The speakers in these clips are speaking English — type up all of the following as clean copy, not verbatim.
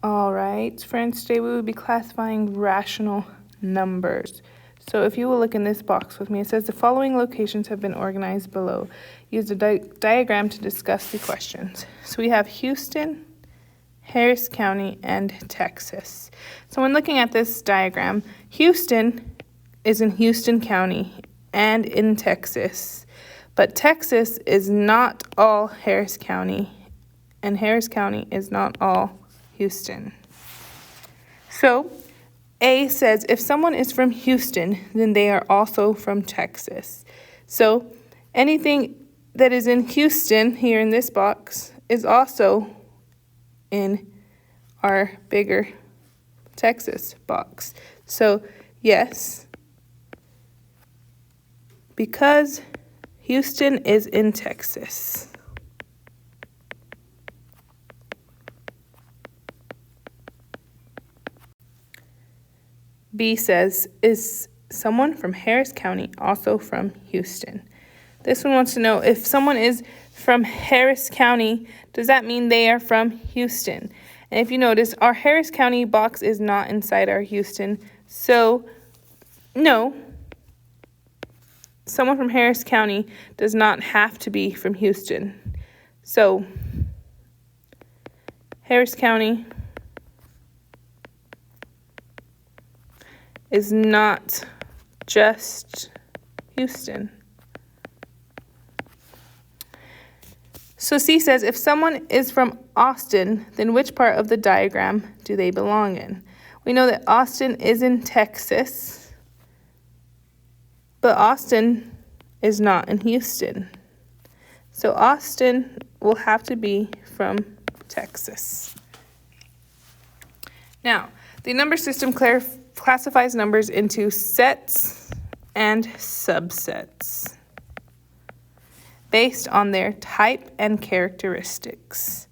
All right, friends, today we will be classifying rational numbers. So if you will look in this box with me, it says the following locations have been organized below. Use the diagram to discuss the questions. So we have Houston, Harris County, and Texas. So when looking at this diagram, Houston is in Houston County and in Texas. But Texas is not all Harris County, and Harris County is not all Houston. So A says if someone is from Houston, then they are also from Texas. So anything that is in Houston here in this box is also in our bigger Texas box. So yes, because Houston is in Texas. B says, is someone from Harris County also from Houston? This one wants to know if someone is from Harris County, does that mean they are from Houston? And if you notice, our Harris County box is not inside our Houston. So, no, someone from Harris County does not have to be from Houston. So, Harris County is not just Houston. So C says, if someone is from Austin, then which part of the diagram do they belong in? We know that Austin is in Texas, but Austin is not in Houston. So Austin will have to be from Texas. Now, the number system classifies numbers into sets and subsets based on their type and characteristics.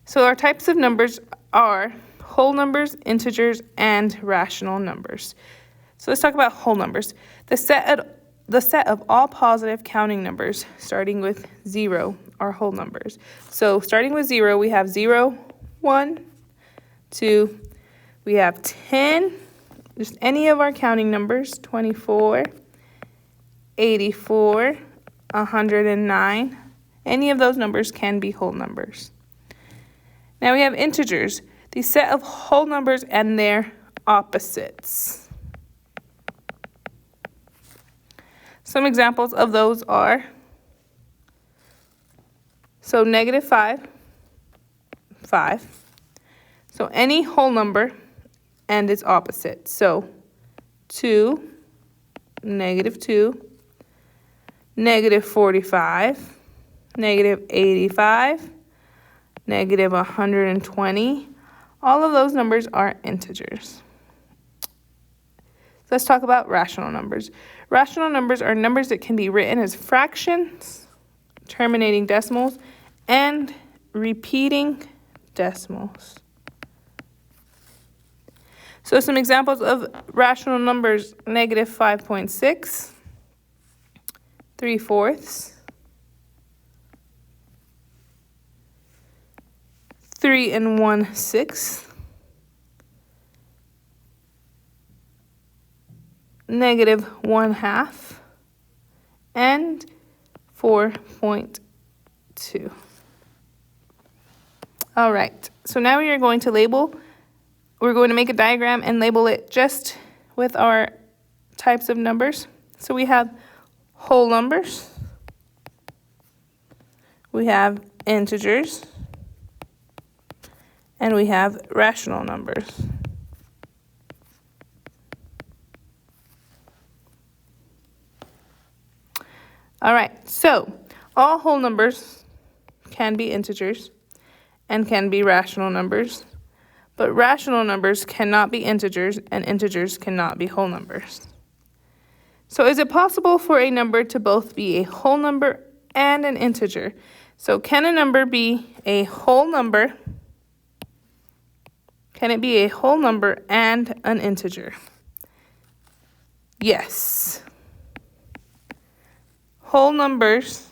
So our types of numbers are whole numbers, integers, and rational numbers. So let's talk about whole numbers. The set of all positive counting numbers starting with 0 are whole numbers. So starting with 0, we have 0, 1, 2, we have 10, just any of our counting numbers, 24, 84, 109. Any of those numbers can be whole numbers. Now we have integers, the set of whole numbers and their opposites. Some examples of those are, so -5, 5. So any whole number and its opposite. So 2, -2, -45, -85, -120. All of those numbers are integers. Let's talk about rational numbers. Rational numbers are numbers that can be written as fractions, terminating decimals, and repeating decimals. So some examples of rational numbers, -5.6, 3/4, 3 1/6, -1/2, and 4.2. All right, so now we are going to we're going to make a diagram and label it just with our types of numbers. So we have whole numbers, we have integers, and we have rational numbers. All right, so all whole numbers can be integers and can be rational numbers, but rational numbers cannot be integers and integers cannot be whole numbers. So is it possible for a number to both be a whole number and an integer? So can a number be a whole number? Can it be a whole number and an integer? Yes. Whole numbers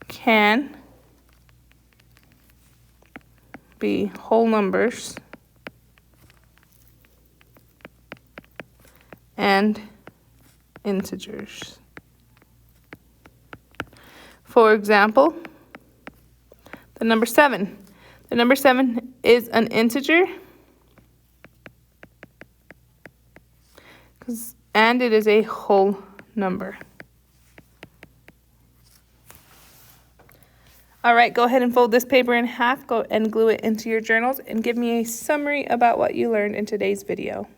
can be whole numbers and integers. For example, the number 7. The number 7 is an integer, and it is a whole number. All right, go ahead and fold this paper in half, go and glue it into your journals, and give me a summary about what you learned in today's video.